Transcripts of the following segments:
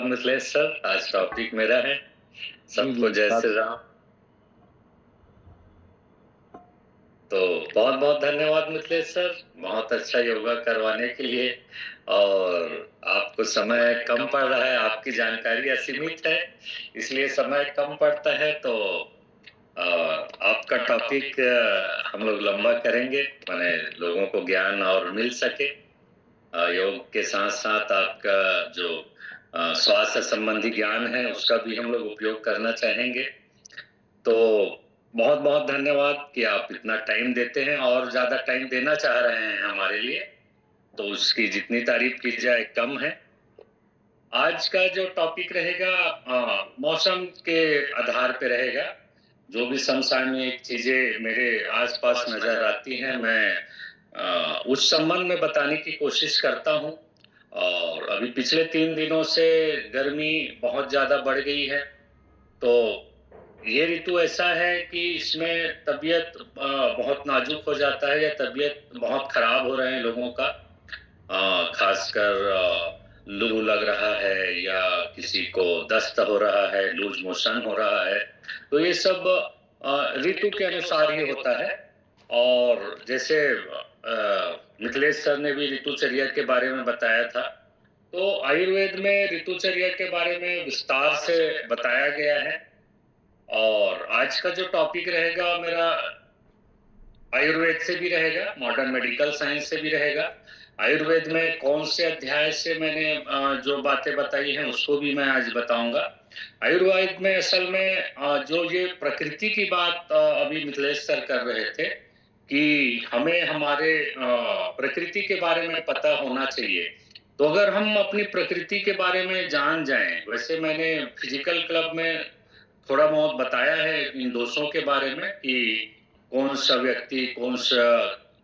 Mithilesh sir. आज topic मेरा है, जी सबको जी जय साथ श्री राम। तो बहुत बहुत धन्यवाद मिथिलेश सर, बहुत अच्छा योगा करवाने के लिए। और आपको समय कम पड़ रहा है, आपकी जानकारी असीमित है, इसलिए समय कम पड़ता है। तो आपका टॉपिक हम लोग लंबा करेंगे, माने लोगों को ज्ञान और मिल सके। योग के साथ साथ आपका जो स्वास्थ्य संबंधी ज्ञान है उसका भी हम लोग उपयोग करना चाहेंगे। तो बहुत बहुत धन्यवाद कि आप इतना टाइम देते हैं और ज्यादा टाइम देना चाह रहे हैं हमारे लिए, तो उसकी जितनी तारीफ की जाए कम है। आज का जो टॉपिक रहेगा मौसम के आधार पे रहेगा। जो भी समसामयिक चीजें मेरे आसपास नजर आती हैं, मैं उस संबंध में बताने की कोशिश करता हूँ। और अभी पिछले 3 दिनों से गर्मी बहुत ज्यादा बढ़ गई है। तो ये ऋतु ऐसा है कि इसमें तबीयत बहुत नाजुक हो जाता है, या तबीयत बहुत खराब हो रहे हैं लोगों का। खासकर लू लग रहा है, या किसी को दस्त हो रहा है, लूज मोशन हो रहा है। तो ये सब ऋतु के अनुसार ही होता है। और जैसे मिथिलेश सर ने भी ऋतुचर्या के बारे में बताया था, तो आयुर्वेद में ऋतुचर्या के बारे में विस्तार से बताया गया है। और आज का जो टॉपिक रहेगा मेरा आयुर्वेद से भी रहेगा, मॉडर्न मेडिकल साइंस से भी रहेगा। आयुर्वेद में कौन से अध्याय से मैंने जो बातें बताई हैं उसको भी मैं आज बताऊंगा। आयुर्वेद में असल में जो ये प्रकृति की बात अभी मिथिलेश सर कर रहे थे कि हमें हमारे प्रकृति के बारे में पता होना चाहिए। तो अगर हम अपनी प्रकृति के बारे में जान जाएं, वैसे मैंने फिजिकल क्लब में थोड़ा बहुत बताया है इन दोषों के बारे में कि कौन सा व्यक्ति कौन सा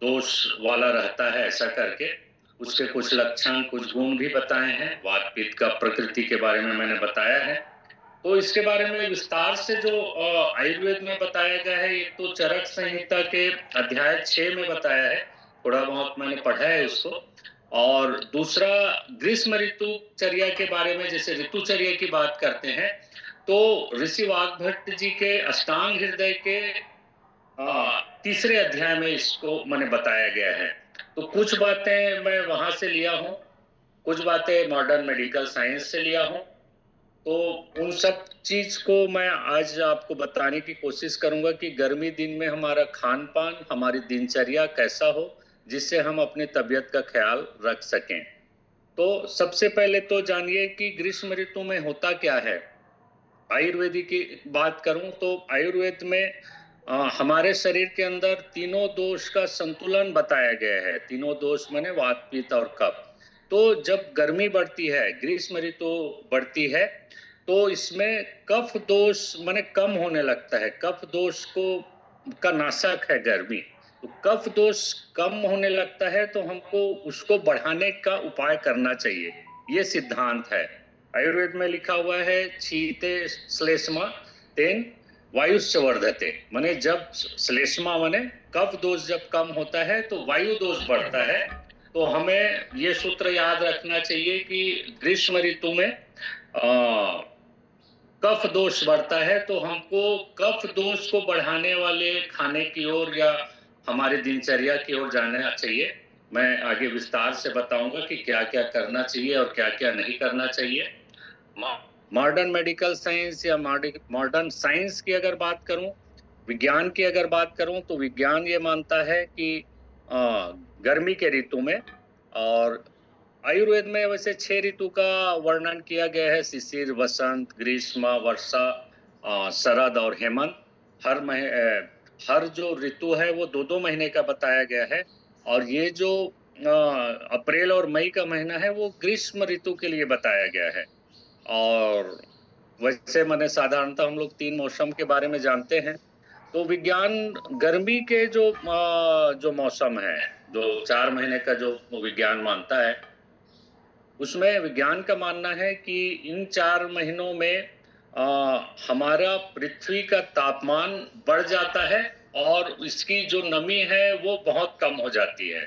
दोष वाला रहता है, ऐसा करके उसके कुछ लक्षण कुछ गुण भी बताए हैं। वात पित्त का प्रकृति के बारे में मैंने बताया है। तो इसके बारे में विस्तार से जो आयुर्वेद में बताया गया है, ये तो चरक संहिता के अध्याय 6 में बताया है, थोड़ा बहुत मैंने पढ़ा है उसको। और दूसरा ग्रीष्म ऋतुचर्या के बारे में, जैसे ऋतुचर्या की बात करते हैं तो ऋषि वाग्भट जी के अष्टांग हृदय के तीसरे अध्याय में इसको मैंने बताया गया है। तो कुछ बातें मैं वहां से लिया हूँ, कुछ बातें मॉडर्न मेडिकल साइंस से लिया हूँ। तो उन सब चीज को मैं आज आपको बताने की कोशिश करूंगा कि गर्मी दिन में हमारा खान पान, हमारी दिनचर्या कैसा हो, जिससे हम अपनी तबीयत का ख्याल रख सकें। तो सबसे पहले तो जानिए कि ग्रीष्म ऋतु में होता क्या है। आयुर्वेदिक की बात करूं तो आयुर्वेद में हमारे शरीर के अंदर तीनों दोष का संतुलन बताया गया है। तीनों दोष माने वात पित्त और कफ। तो जब गर्मी बढ़ती है, ग्रीष्म ऋतु बढ़ती है, तो इसमें कफ दोष माने कम होने लगता है। कफ दोष को का नाशक है गर्मी। तो कफ दोष कम होने लगता है, तो हमको उसको बढ़ाने का उपाय करना चाहिए। ये सिद्धांत है। आयुर्वेद में लिखा हुआ है शीते श्लेष्मा तेन वायुश्च वर्धते, माने जब श्लेष्मा माने कफ दोष जब कम होता है तो वायु दोष बढ़ता है। तो हमें ये सूत्र याद रखना चाहिए कि ग्रीष्म ऋतु में कफ दोष बढ़ता है, तो हमको कफ दोष को बढ़ाने वाले खाने की ओर या हमारी दिनचर्या की ओर जाना चाहिए। मैं आगे विस्तार से बताऊंगा कि क्या क्या करना चाहिए और क्या क्या नहीं करना चाहिए। मॉडर्न मेडिकल साइंस या मॉडर्न साइंस की अगर बात करूं, विज्ञान की अगर बात करूं, तो विज्ञान ये मानता है कि गर्मी के ऋतु में, और आयुर्वेद में वैसे 6 ऋतु का वर्णन किया गया है। शिशिर, वसंत, ग्रीष्म, वर्षा, शरद और हेमंत। हर जो ऋतु है वो 2-2 महीने का बताया गया है। और ये जो अप्रैल और मई का महीना है वो ग्रीष्म ऋतु के लिए बताया गया है। और वैसे मैंने साधारणतः हम लोग 3 मौसम के बारे में जानते हैं। तो विज्ञान गर्मी के जो मौसम है, जो 4 महीने का जो विज्ञान मानता है, उसमें विज्ञान का मानना है कि इन 4 महीनों में हमारा पृथ्वी का तापमान बढ़ जाता है और इसकी जो नमी है वो बहुत कम हो जाती है।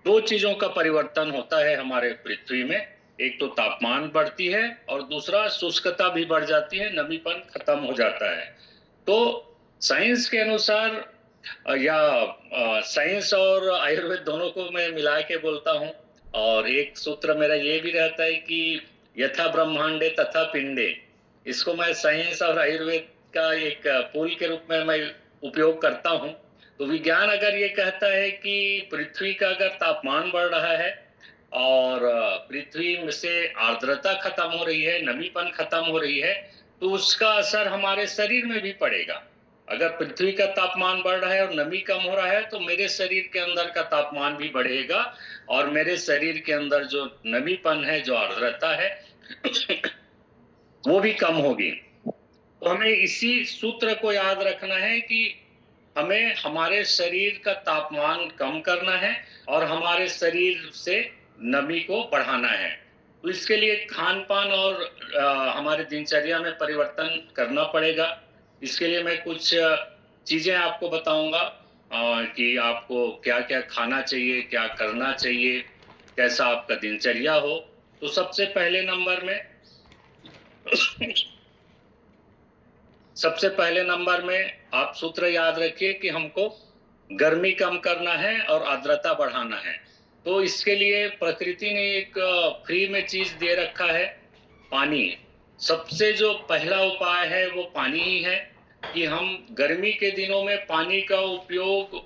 2 चीजों का परिवर्तन होता है हमारे पृथ्वी में। एक तो तापमान बढ़ती है और दूसरा शुष्कता भी बढ़ जाती है, नमीपन खत्म हो जाता है। तो साइंस के अनुसार साइंस और आयुर्वेद दोनों को मैं मिला के बोलता हूँ। और एक सूत्र मेरा ये भी रहता है कि यथा ब्रह्मांडे तथा पिंडे, इसको मैं साइंस और आयुर्वेद का एक पुल के रूप में मैं उपयोग करता हूँ। तो विज्ञान अगर ये कहता है कि पृथ्वी का अगर तापमान बढ़ रहा है और पृथ्वी में से आर्द्रता खत्म हो रही है, नमीपन खत्म हो रही है, तो उसका असर हमारे शरीर में भी पड़ेगा। अगर पृथ्वी का तापमान बढ़ रहा है और नमी कम हो रहा है तो मेरे शरीर के अंदर का तापमान भी बढ़ेगा और मेरे शरीर के अंदर जो नमीपन है, जो आर्द्रता है वो भी कम होगी। तो हमें इसी सूत्र को याद रखना है कि हमें हमारे शरीर का तापमान कम करना है और हमारे शरीर से नमी को बढ़ाना है। तो इसके लिए खान-पान और हमारे दिनचर्या में परिवर्तन करना पड़ेगा। इसके लिए मैं कुछ चीज़ें आपको बताऊँगा कि आपको क्या-क्या खाना चाहिए, क्या करना चाहिए, कैसा आपका दिनचर्या हो। तो सबसे पहले नंबर में आप सूत्र याद रखिए कि हमको गर्मी कम करना है और आर्द्रता बढ़ाना है। तो इसके लिए प्रकृति ने एक फ्री में चीज़ दे रखा है, पानी। सबसे जो पहला उपाय है वो पानी ही है कि हम गर्मी के दिनों में पानी का उपयोग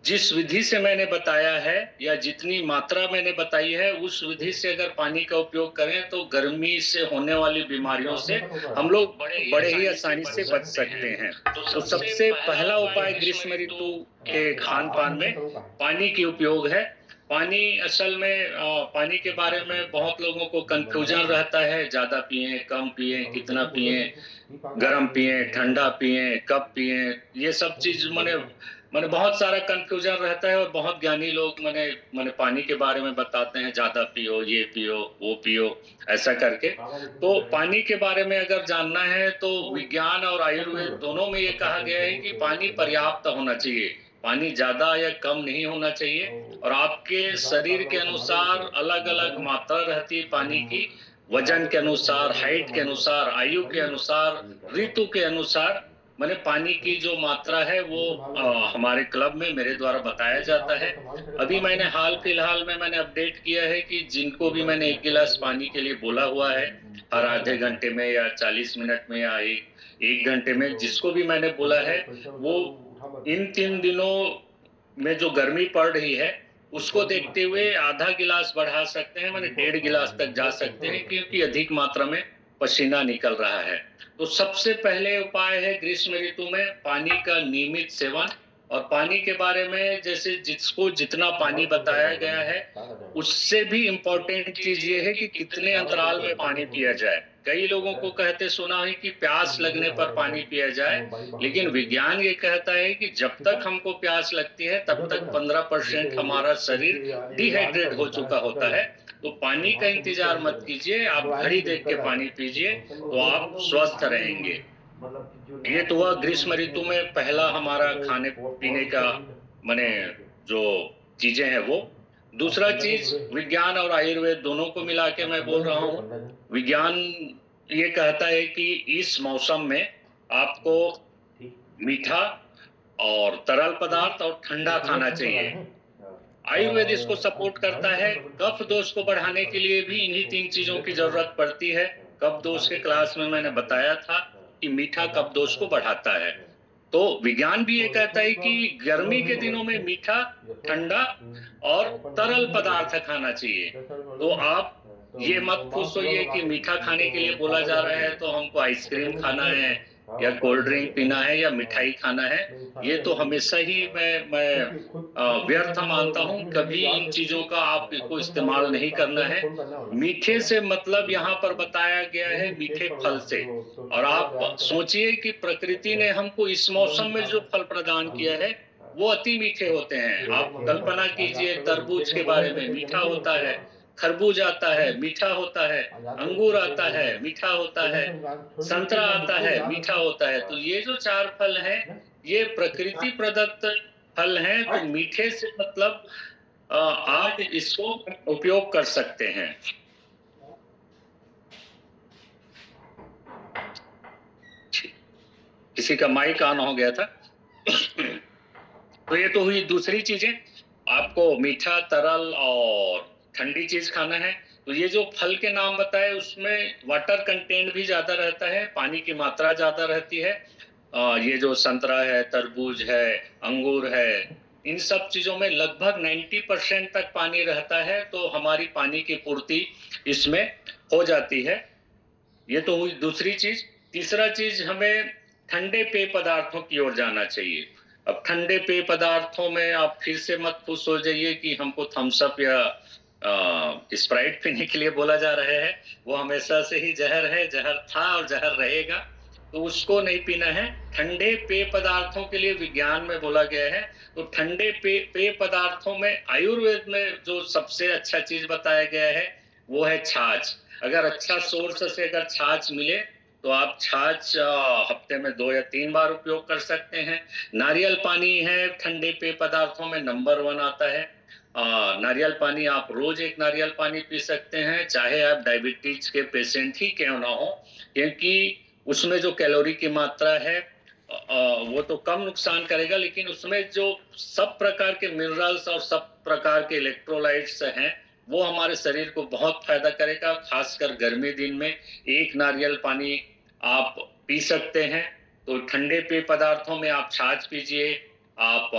जिस विधि से मैंने बताया है या जितनी मात्रा मैंने बताई है, उस विधि से अगर पानी का उपयोग करें तो गर्मी से होने वाली बीमारियों से हम लोग बड़े ही आसानी से बच सकते हैं। तो सबसे पहला उपाय ग्रीष्म ऋतु के खान-पान में पानी की उपयोग है। पानी असल में पानी के बारे में बहुत लोगों को कन्फ्यूजन रहता है, ज़्यादा पिएँ, कम पिएँ, कितना पिएँ, गरम पिएँ, ठंडा पिएँ, कब पिएँ, ये सब चीज़ मने बहुत सारा कन्फ्यूजन रहता है और बहुत ज्ञानी लोग मने मने पानी के बारे में बताते हैं, ज़्यादा पियो, ये पियो, वो पियो, ऐसा करके। तो पानी के बारे में अगर जानना है तो विज्ञान और आयुर्वेद दोनों में ये कहा गया है कि पानी पर्याप्त होना चाहिए। पानी ज़्यादा या कम नहीं होना चाहिए और आपके शरीर के अनुसार अलग-अलग मात्रा रहती है पानी की, वज़न के अनुसार, हाइट के अनुसार, आयु के अनुसार, ऋतु के अनुसार माने पानी की जो मात्रा है वो हमारे क्लब में मेरे द्वारा बताया जाता है। अभी मैंने हाल-फिलहाल में मैंने अपडेट किया है कि जिनको भी मैंने 1 गिलास पानी के लिए बोला हुआ है, हर आधे घंटे में या 40 मिनट में या 1 घंटे में जिसको भी मैंने बोला है, वो इन 3 दिनों में जो गर्मी पड़ रही है, उसको देखते हुए आधा गिलास बढ़ा सकते हैं, माने 1.5 गिलास तक जा सकते हैं क्योंकि अधिक मात्रा में पसीना निकल रहा है। तो सबसे पहले उपाय है ग्रीष्म ऋतु में पानी का नियमित सेवन और पानी के बारे में जैसे जिसको जितना पानी बताया गया है, उससे भी इम्पोर्टेंट चीज़ ये है कि कितने अंतराल में पानी पिया जाए। कई लोगों को कहते सुना है कि प्यास लगने पर पानी पिया जाए, लेकिन विज्ञान ये कहता है कि जब तक हमको प्यास लगती है, तब तक 15% हमारा शरीर डिहाइड्रेट हो चुका होता है। तो पानी का इंतज़ार मत कीजिए, आप घड़ी देख के पानी पीजिए, तो आप स्वस्थ रहेंगे। ये तो हुआ ग्रीष्म ऋतु में पहला हमारा खाने-पीने का माने जो चीज़ें हैं वो। दूसरा चीज़ विज्ञान और आयुर्वेद दोनों को मिला के मैं बोल रहा हूँ। विज्ञान ये कहता है कि इस मौसम में आपको मीठा और तरल पदार्थ और ठंडा खाना चाहिए। आयुर्वेद इसको सपोर्ट करता है। कफ दोष को बढ़ाने के लिए भी इन्हीं 3 चीज़ों की ज़रूरत पड़ती है। कफ दोष के क्लास में मैंने बताया था कि मीठा कफ दोष को बढ़ाता है। तो विज्ञान भी ये कहता है कि गर्मी के दिनों में मीठा, ठंडा और तरल पदार्थ खाना चाहिए। तो आप ये मत खुश होइए कि मीठा खाने के लिए बोला जा रहा है तो हमको आइसक्रीम खाना है या कोल्ड ड्रिंक पीना है या मिठाई खाना है। ये तो हमेशा ही मैं व्यर्थ मानता हूँ, कभी इन चीज़ों का आपको इस्तेमाल नहीं करना है। मीठे से मतलब यहाँ पर बताया गया है मीठे फल से और आप सोचिए कि प्रकृति ने हमको इस मौसम में जो फल प्रदान किया है, वो अति मीठे होते हैं। आप कल्पना कीजिए तरबूज के बारे में मीठा होता है, खरबूज आता है, मीठा होता है, अंगूर आता है, मीठा होता है, संतरा आता है, मीठा होता है। तो ये जो 4 फल हैं, ये प्रकृति प्रदत्त फल हैं, तो मीठे से मतलब आप इसको उपयोग कर सकते हैं। किसी का माइक ऑन हो गया था। तो ये तो हुई दूसरी चीजें। आपको मीठा, तरल और ठंडी चीज खाना है। तो ये जो फल के नाम बताए उसमें वाटर कंटेंट भी ज्यादा रहता है, पानी की मात्रा ज्यादा रहती है। ये जो संतरा है, तरबूज है, अंगूर है, इन सब चीजों में लगभग 90% तक पानी रहता है, तो हमारी पानी की पूर्ति इसमें हो जाती है। ये तो हुई दूसरी चीज। तीसरा चीज, हमें ठंडे पेय पदार्थों की ओर जाना चाहिए। अब ठंडे पेय पदार्थों में आप फिर से मत खुश हो जाइए कि हमको थम्स अप या स्प्राइट पीने के लिए बोला जा रहा है। वो हमेशा से ही जहर है, जहर था और जहर रहेगा, तो उसको नहीं पीना है। ठंडे पेय पदार्थों के लिए विज्ञान में बोला गया है। तो ठंडे पेय पदार्थों में आयुर्वेद में जो सबसे अच्छा चीज बताया गया है वो है छाछ। अगर अच्छा सोर्स से अगर छाछ मिले तो आप छाछ हफ्ते में 2 या 3 बार उपयोग कर सकते हैं। नारियल पानी है ठंडे पेय पदार्थों में नंबर 1 आता है। नारियल पानी, आप रोज एक नारियल पानी पी सकते हैं, चाहे आप डायबिटीज के पेशेंट ही क्यों ना हो, क्योंकि उसमें जो कैलोरी की मात्रा है वो तो कम नुकसान करेगा, लेकिन उसमें जो सब प्रकार के मिनरल्स और सब प्रकार के इलेक्ट्रोलाइट्स हैं वो हमारे शरीर को बहुत फायदा करेगा। खासकर गर्मी दिन में एक नारियल पानी आप पी सकते हैं। तो ठंडे पेय पदार्थों में आप छाछ पीजिए, आप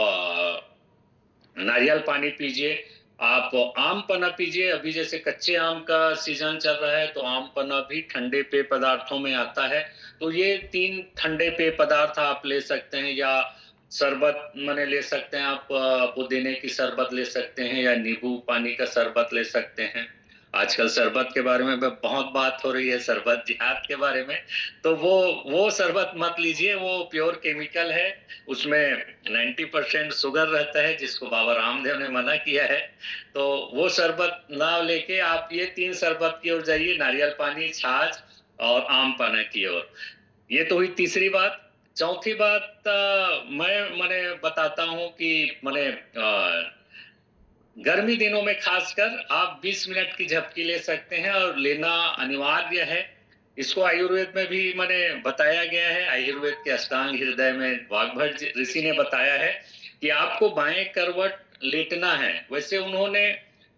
नारियल पानी पीजिए, आप आम पन्ना पीजिए। अभी जैसे कच्चे आम का सीजन चल रहा है तो आम पन्ना भी ठंडे पेय पदार्थों में आता है। तो ये 3 ठंडे पेय पदार्थ आप ले सकते हैं, या शरबत माने ले सकते हैं आप, पुदीने की शरबत ले सकते हैं या नींबू पानी का शरबत ले सकते हैं। आजकल शरबत के बारे में बहुत बात हो रही है, शरबत जिहाद के बारे में। तो वो शरबत मत लीजिए, वो प्योर केमिकल है, उसमें 90% शुगर रहता है, जिसको बाबा रामदेव ने मना किया है। तो वो शरबत ना लेके आप ये 3 शरबत की ओर जाइए, नारियल पानी, छाछ और आम पन्ना की ओर। ये तो हुई तीसरी बात। चौथी बात, मैं मने बताता हूँ कि मने गर्मी दिनों में खासकर आप 20 मिनट की झपकी ले सकते हैं, और लेना अनिवार्य है। इसको आयुर्वेद में भी मैंने बताया गया है। आयुर्वेद के अष्टांग हृदय में वाग्भट ऋषि ने बताया है कि आपको बाएं करवट लेटना है। वैसे उन्होंने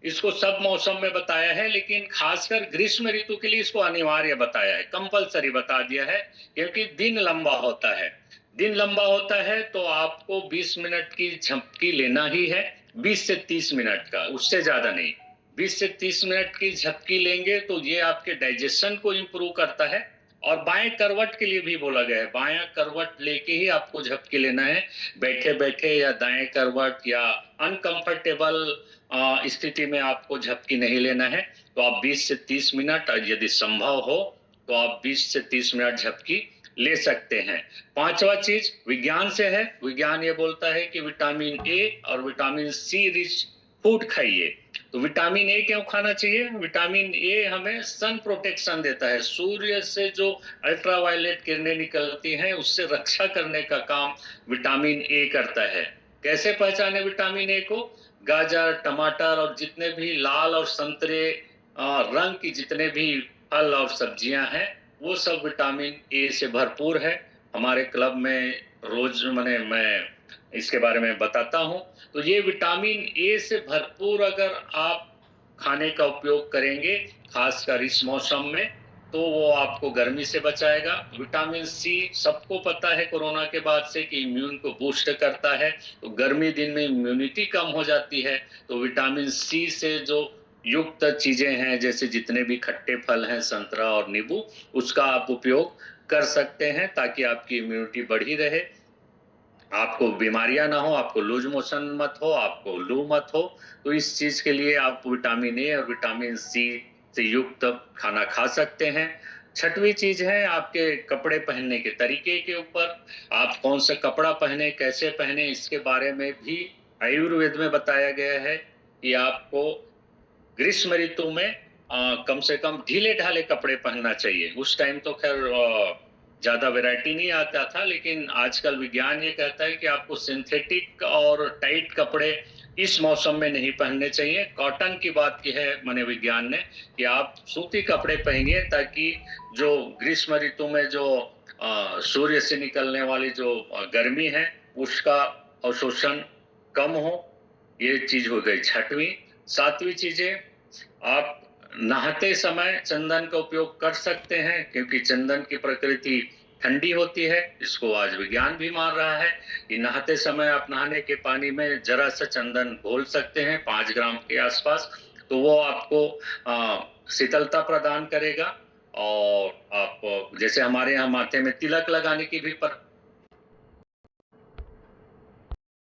इसको सब मौसम में बताया है, लेकिन खासकर ग्रीष्म ऋतु के लिए इसको अनिवार्य बताया है, कंपलसरी बता दिया है, क्योंकि दिन लंबा होता है। दिन लंबा होता है तो आपको 20 मिनट की झपकी लेना ही है। 20 से 30 मिनट का, उससे ज्यादा नहीं। 20 से 30 मिनट की झपकी लेंगे तो ये आपके डाइजेशन को इंप्रूव करता है। और बाएं करवट के लिए भी बोला गया है, बाएं करवट लेके ही आपको झपकी लेना है। बैठे बैठे या दाएं करवट या अनकंफर्टेबल स्थिति में आपको झपकी नहीं लेना है। तो आप 20 से 30 मिनट, और यदि संभव हो तो आप 20 से 30 मिनट झपकी ले सकते हैं। पांचवा चीज विज्ञान से है। विज्ञान ये बोलता है कि विटामिन ए और विटामिन सी रिच फूड खाइए। तो विटामिन ए क्यों खाना चाहिए? विटामिन ए हमें सन प्रोटेक्शन देता है। सूर्य से जो अल्ट्रावायलेट किरणें निकलती हैं उससे रक्षा करने का काम विटामिन ए करता है। कैसे पहचाने विटामिन ए को? गाजर, टमाटर और जितने भी लाल और संतरे रंग की जितने भी फल और सब्जियां हैं वो सब विटामिन ए से भरपूर है। हमारे क्लब में रोज मैं इसके बारे में बताता हूं। तो ये विटामिन ए से भरपूर अगर आप खाने का उपयोग करेंगे, खासकर इस मौसम में, तो वो आपको गर्मी से बचाएगा। विटामिन सी सबको पता है कोरोना के बाद से कि इम्यून को बूस्ट करता है। तो गर्मी दिन में इम्यूनिटी कम हो जाती है। तो विटामिन सी से जो युक्त चीजें हैं, जैसे जितने भी खट्टे फल हैं, संतरा और नींबू, उसका आप उपयोग कर सकते हैं ताकि आपकी इम्यूनिटी बढ़ी रहे, आपको बीमारियां ना हो, आपको लूज मोशन मत हो, आपको लू मत हो। तो इस चीज के लिए आप विटामिन ए और विटामिन सी से युक्त खाना खा सकते हैं। छठवीं चीज है आपके कपड़े पहनने के तरीके के ऊपर। आप कौन सा कपड़ा पहने, कैसे पहने, इसके बारे में भी आयुर्वेद में बताया गया है कि आपको ग्रीष्म ऋतु में कम से कम ढीले ढाले कपड़े पहनना चाहिए। उस टाइम तो खैर ज्यादा वैरायटी नहीं आता था, लेकिन आजकल विज्ञान ये कहता है कि आपको सिंथेटिक और टाइट कपड़े इस मौसम में नहीं पहनने चाहिए। कॉटन की बात की है माने विज्ञान ने कि आप सूती कपड़े पहनिए, ताकि जो ग्रीष्म ऋतु में जो सूर्य से निकलने वाली जो गर्मी है, उसका अवशोषण कम हो, ये चीज़ हो गई 6वीं। 7वीं चीज़ें, आप नहाते समय चंदन का उपयोग कर सकते हैं क्योंकि चंदन की प्रकृति ठंडी होती है। इसको आज विज्ञान भी मान रहा है कि नहाते समय आप नहाने के पानी में ज़रा-सा चंदन घोल सकते हैं 5 ग्राम के आसपास, तो वो आपको शीतलता प्रदान करेगा और आप जैसे हमारे यहाँ माथे में तिलक लगाने की भी